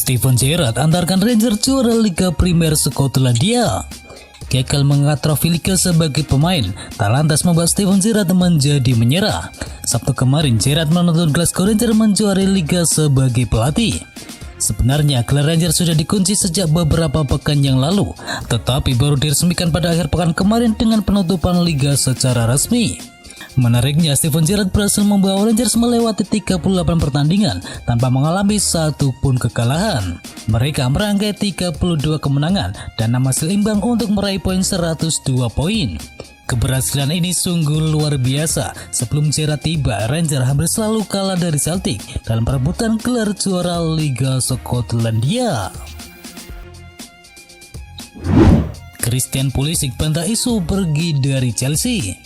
Steven Gerrard antarkan Rangers juara Liga Primer Skotlandia. Gagal mengangkat trofi Liga sebagai pemain tak lantas membuat Steven Gerrard menjadi menyerah. Sabtu kemarin Gerrard menuntun Glasgow Rangers menjuarai Liga sebagai pelatih. Sebenarnya gelar Rangers sudah dikunci sejak beberapa pekan yang lalu, tetapi baru diresmikan pada akhir pekan kemarin dengan penutupan Liga secara resmi. Menariknya, Steven Gerrard berhasil membawa Rangers melewati 38 pertandingan tanpa mengalami satu pun kekalahan. Mereka merangkai 32 kemenangan dan 6 hasil imbang untuk meraih poin 102 poin. Keberhasilan ini sungguh luar biasa. Sebelum Gerrard tiba, Rangers hampir selalu kalah dari Celtic dalam perebutan gelar juara Liga Skotlandia. Christian Pulisic bantah isu pergi dari Chelsea.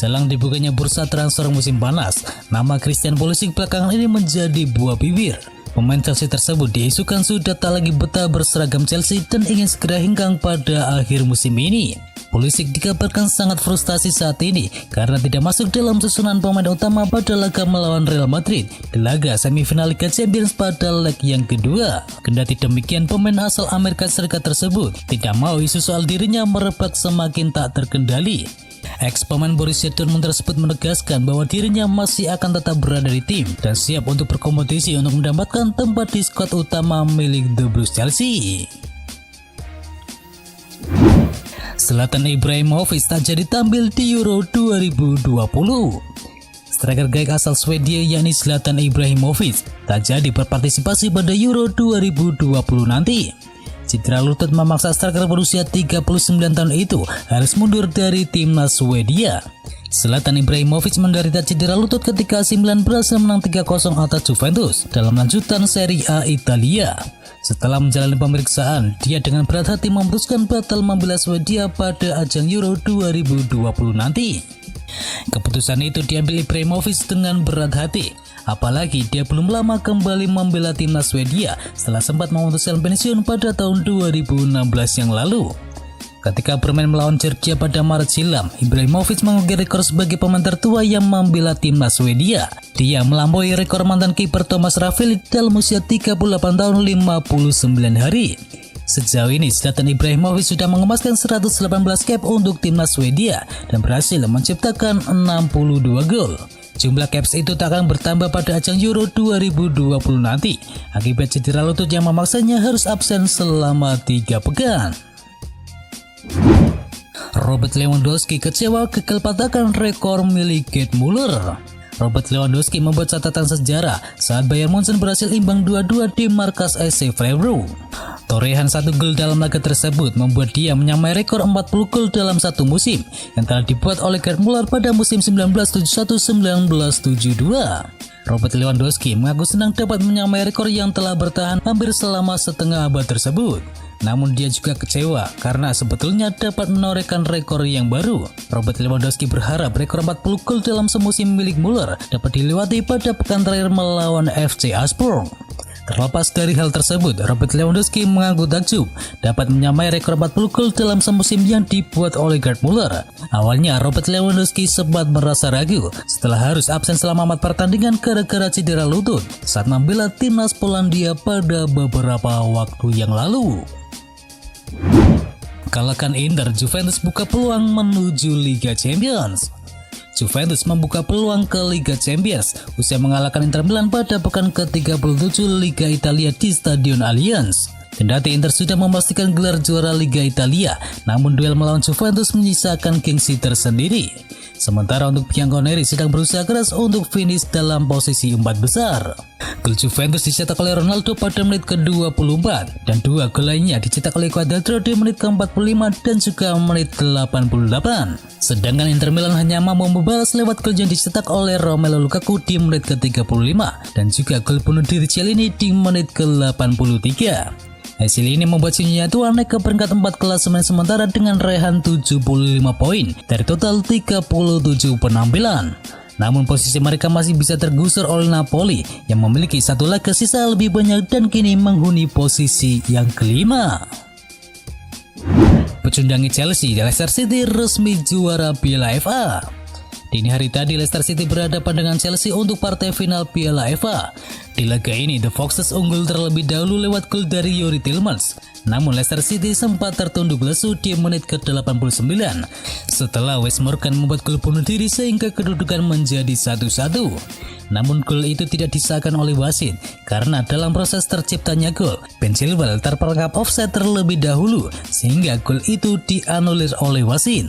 Jelang dibukanya bursa transfer musim panas, nama Christian Pulisic belakangan ini menjadi buah bibir. Pemain Chelsea tersebut diisukan sudah tak lagi betah berseragam Chelsea dan ingin segera hengkang pada akhir musim ini. Pulisic dikabarkan sangat frustasi saat ini karena tidak masuk dalam susunan pemain utama pada laga melawan Real Madrid di laga semifinal Liga Champions pada leg yang kedua. Kendati demikian, pemain asal Amerika Serikat tersebut tidak mau isu soal dirinya merebak semakin tak terkendali. Ex-pemain Borussia Dortmund tersebut menegaskan bahwa dirinya masih akan tetap berada di tim dan siap untuk berkompetisi untuk mendapatkan tempat di skuad utama milik The Blues Chelsea. Zlatan Ibrahimovic tak jadi tampil di Euro 2020. Striker gayek asal Swedia yakni Zlatan Ibrahimovic tak jadi berpartisipasi pada Euro 2020 nanti. Cedera lutut memaksa striker berusia 39 tahun itu harus mundur dari timnas Swedia. Zlatan Ibrahimovic menderita cedera lutut ketika AC Milan berhasil menang 3-0 atas Juventus dalam lanjutan Serie A Italia. Setelah menjalani pemeriksaan, dia dengan berat hati memutuskan batal membela Swedia pada ajang Euro 2020 nanti. Keputusan itu diambil Ibrahimovic dengan berat hati, apalagi dia belum lama kembali membela timnas Swedia setelah sempat memutuskan pensiun pada tahun 2016 yang lalu. Ketika bermain melawan Georgia pada Maret silam, Ibrahimovic mengukir rekor sebagai pemain tertua yang membela timnas Swedia. Dia melampaui rekor mantan kiper Thomas Ravelli dalam usia 38 tahun 59 hari. Sejauh ini, Zlatan Ibrahimovic sudah mengemaskan 118 cap untuk timnas Swedia dan berhasil menciptakan 62 gol. Jumlah caps itu tak akan bertambah pada ajang Euro 2020 nanti akibat cedera lutut yang memaksanya harus absen selama 3 pekan. Robert Lewandowski kecewa gagal patahkan rekor milik Gerd Müller. Robert Lewandowski membuat catatan sejarah saat Bayern Munchen berhasil imbang 2-2 di markas SC Freiburg. Torehan 1 gol dalam laga tersebut membuat dia menyamai rekor 40 gol dalam satu musim yang telah dibuat oleh Gerd Müller pada musim 1971-1972. Robert Lewandowski mengaku senang dapat menyamai rekor yang telah bertahan hampir selama setengah abad tersebut. Namun dia juga kecewa karena sebetulnya dapat menorehkan rekor yang baru. Robert Lewandowski berharap rekor 40 gol dalam semusim milik Müller dapat dilewati pada pekan terakhir melawan FC Augsburg. Terlepas dari hal tersebut, Robert Lewandowski mengaku takjub dapat menyamai rekor 40 gol dalam semusim yang dibuat oleh Gerd Müller. Awalnya Robert Lewandowski sempat merasa ragu setelah harus absen selama 4 pertandingan gara-gara cedera lutut saat membela timnas Polandia pada beberapa waktu yang lalu. Kalahkan Inter, Juventus buka peluang menuju Liga Champions. Juventus membuka peluang ke Liga Champions usai mengalahkan Inter Milan pada pekan ke-37 Liga Italia di Stadion Allianz. Kendati Inter sudah memastikan gelar juara Liga Italia, namun duel melawan Juventus menyisakan gengsi tersendiri. Sementara untuk Bianconeri sedang berusaha keras untuk finish dalam posisi 4 besar. Gol Juventus dicetak oleh Ronaldo pada menit ke-24 dan 2 gol lainnya dicetak oleh Cuadrado di menit ke-45 dan juga menit ke-88. Sedangkan Inter Milan hanya mampu membalas lewat gol yang dicetak oleh Romelu Lukaku di menit ke-35 dan juga gol bunuh diri Chiellini di menit ke-83. Hasil ini membuat Sinja Tua naik ke peringkat 4 klasemen sementara dengan raihan 75 poin dari total 37 penampilan. Namun posisi mereka masih bisa tergusur oleh Napoli yang memiliki 1 laga sisa lebih banyak dan kini menghuni posisi yang kelima. Pecundangi Chelsea, Leicester City resmi juara Piala FA. Dini hari tadi Leicester City berhadapan dengan Chelsea untuk partai final Piala FA. Di laga ini The Foxes unggul terlebih dahulu lewat gol dari Youri Tielemans. Namun Leicester City sempat tertunduk lesu di menit ke-89 setelah Wes Morgan membuat gol bunuh diri sehingga kedudukan menjadi 1-1. Namun gol itu tidak disahkan oleh wasit karena dalam proses terciptanya gol, Ben Chilwell terperangkap offside terlebih dahulu sehingga gol itu dianulir oleh wasit.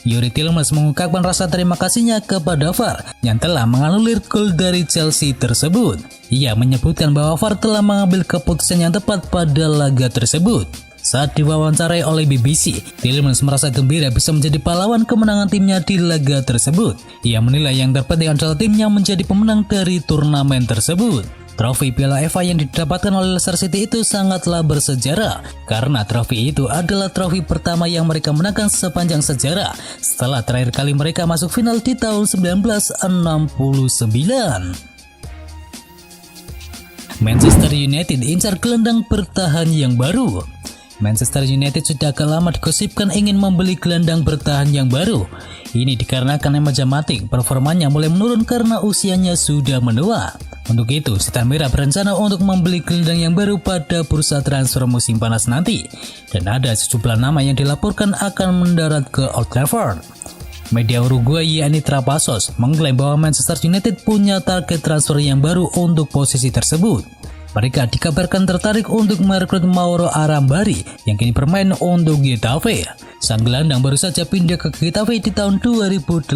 Youri Tielemans mengungkapkan rasa terima kasihnya kepada VAR yang telah menganulir gol dari Chelsea tersebut. Ia menyebutkan bahwa VAR telah mengambil keputusan yang tepat pada laga tersebut. Saat diwawancarai oleh BBC, Tielemans merasa gembira bisa menjadi pahlawan kemenangan timnya di laga tersebut. Ia menilai yang terpenting adalah timnya menjadi pemenang dari turnamen tersebut. Trofi Piala FA yang didapatkan oleh Leicester City itu sangatlah bersejarah karena trofi itu adalah trofi pertama yang mereka menangkan sepanjang sejarah setelah terakhir kali mereka masuk final di tahun 1969. Manchester United incar gelandang bertahan yang baru. Manchester United sudah agak lama digosipkan ingin membeli gelandang bertahan yang baru. Ini dikarenakan Nemanja Matic performanya mulai menurun karena usianya sudah menua. Untuk itu, Setan Merah berencana untuk membeli gelandang yang baru pada bursa transfer musim panas nanti. Dan ada sejumlah nama yang dilaporkan akan mendarat ke Old Trafford. Media Uruguay yakni Trapasos mengklaim bahwa Manchester United punya target transfer yang baru untuk posisi tersebut. Mereka dikabarkan tertarik untuk merekrut Mauro Arambari yang kini bermain untuk Getafe. Sang gelandang baru saja pindah ke Getafe di tahun 2018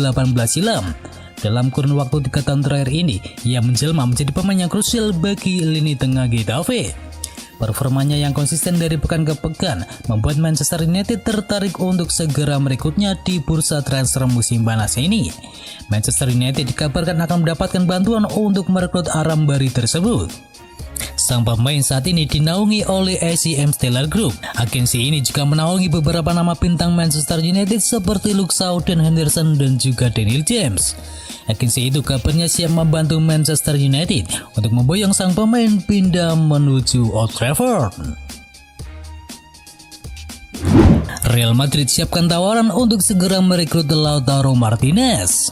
silam. Dalam kurun waktu 3 tahun terakhir ini, ia menjelma menjadi pemain yang krusial bagi lini tengah Getafe. Performanya yang konsisten dari pekan ke pekan membuat Manchester United tertarik untuk segera merekrutnya di bursa transfer musim panas ini. Manchester United dikabarkan akan mendapatkan bantuan untuk merekrut Arambari tersebut. Sang pemain saat ini dinaungi oleh ACM Stellar Group. Agensi ini juga menaungi beberapa nama bintang Manchester United seperti Luke Shaw, Dan Henderson, dan juga Daniel James. Agensi itu kabarnya siap membantu Manchester United untuk memboyong sang pemain pindah menuju Old Trafford. Real Madrid siapkan tawaran untuk segera merekrut Lautaro Martinez.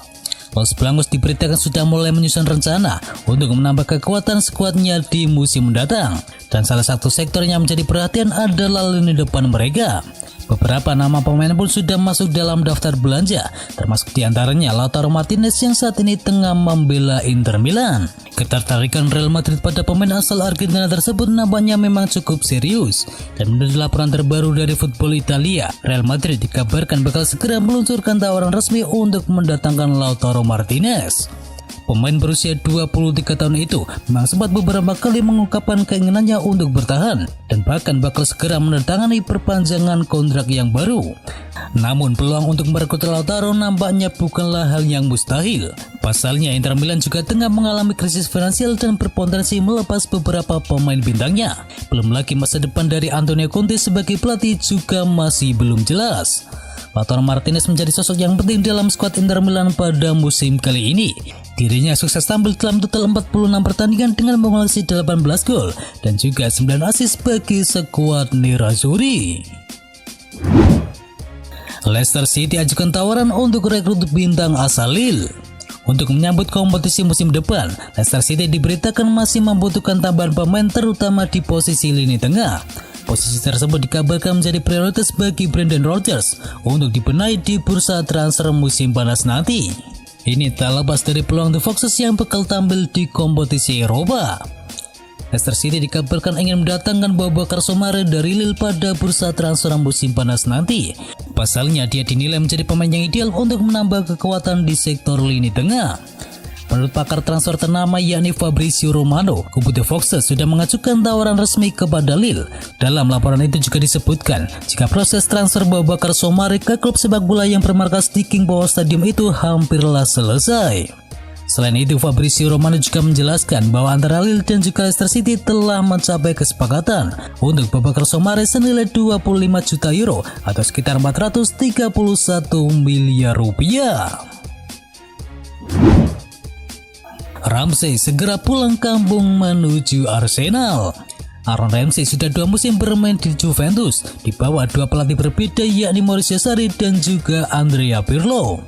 Los Blancos diberitakan sudah mulai menyusun rencana untuk menambah kekuatan skuadnya di musim mendatang. Dan salah satu sektor yang menjadi perhatian adalah lini depan mereka. Beberapa nama pemain pun sudah masuk dalam daftar belanja, termasuk diantaranya Lautaro Martinez yang saat ini tengah membela Inter Milan. Ketertarikan Real Madrid pada pemain asal Argentina tersebut nampaknya memang cukup serius. Dan menurut laporan terbaru dari Football Italia, Real Madrid dikabarkan bakal segera meluncurkan tawaran resmi untuk mendatangkan Lautaro Martinez. Pemain berusia 23 tahun itu memang sempat beberapa kali mengungkapkan keinginannya untuk bertahan dan bahkan bakal segera menandatangani perpanjangan kontrak yang baru. Namun peluang untuk merekrut Lautaro nampaknya bukanlah hal yang mustahil. Pasalnya Inter Milan juga tengah mengalami krisis finansial dan berpotensi melepas beberapa pemain bintangnya. Belum lagi masa depan dari Antonio Conte sebagai pelatih juga masih belum jelas. Lautaro Martinez menjadi sosok yang penting dalam skuad Inter Milan pada musim kali ini. Dirinya sukses tampil dalam total 46 pertandingan dengan mengoleksi 18 gol dan juga 9 assist bagi skuad Nerazzurri. Leicester City ajukan tawaran untuk rekrut bintang asal Lille. Untuk menyambut kompetisi musim depan, Leicester City diberitakan masih membutuhkan tambahan pemain terutama di posisi lini tengah. Posisi tersebut dikabarkan menjadi prioritas bagi Brendan Rodgers untuk dibenahi di bursa transfer musim panas nanti. Ini tak lepas dari peluang The Foxes yang bakal tampil di kompetisi Eropa. Leicester City dikabarkan ingin mendatangkan Boubacar Soumaré dari Lille pada bursa transfer musim panas nanti. Pasalnya dia dinilai menjadi pemain yang ideal untuk menambah kekuatan di sektor lini tengah. Menurut pakar transfer ternama yakni Fabrizio Romano, kubu The Foxes sudah mengajukan tawaran resmi kepada Lille. Dalam laporan itu juga disebutkan, jika proses transfer Boubacar Soumaré ke klub sepak bola yang bermarkas di King Power Stadium itu hampirlah selesai. Selain itu, Fabrizio Romano juga menjelaskan bahwa antara Lille dan juga Leicester City telah mencapai kesepakatan untuk Boubacar Soumaré senilai 25 juta euro atau sekitar 431 miliar rupiah. Ramsey segera pulang kampung menuju Arsenal. Aaron Ramsey sudah 2 musim bermain di Juventus di bawah 2 pelatih berbeda yakni Maurizio Sarri dan juga Andrea Pirlo.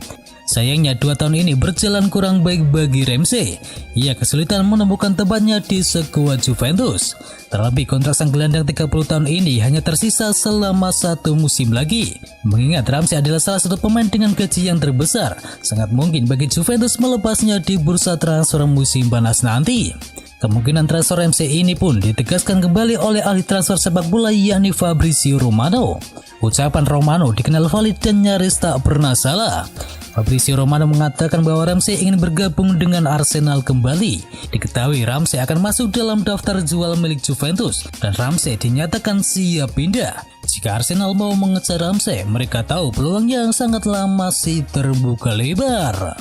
Sayangnya 2 tahun ini berjalan kurang baik bagi Ramsey. Ia kesulitan menemukan tempatnya di skuad Juventus. Terlebih kontrak sang gelandang 30 tahun ini hanya tersisa selama 1 musim lagi. Mengingat Ramsey adalah salah satu pemain dengan gaji yang terbesar, sangat mungkin bagi Juventus melepasnya di bursa transfer musim panas nanti. Kemungkinan transfer Ramsey ini pun ditegaskan kembali oleh ahli transfer sepak bola yakni Fabrizio Romano. Ucapan Romano dikenal valid dan nyaris tak pernah salah. Fabrizio Romano mengatakan bahwa Ramsey ingin bergabung dengan Arsenal kembali. Diketahui Ramsey akan masuk dalam daftar jual milik Juventus dan Ramsey dinyatakan siap pindah. Jika Arsenal mau mengejar Ramsey, mereka tahu peluang yang sangatlah masih terbuka lebar.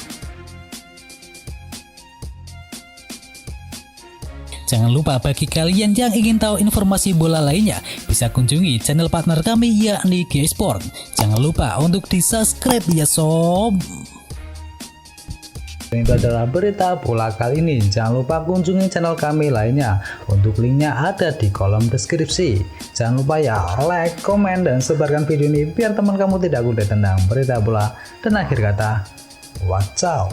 Jangan lupa bagi kalian yang ingin tahu informasi bola lainnya, bisa kunjungi channel partner kami yakni G-Sport. Jangan lupa untuk di-subscribe ya sob. Itu adalah berita bola kali ini. Jangan lupa kunjungi channel kami lainnya. Untuk linknya ada di kolom deskripsi. Jangan lupa ya like, komen, dan sebarkan video ini biar teman kamu tidak kudet tentang berita bola. Dan akhir kata, wacau.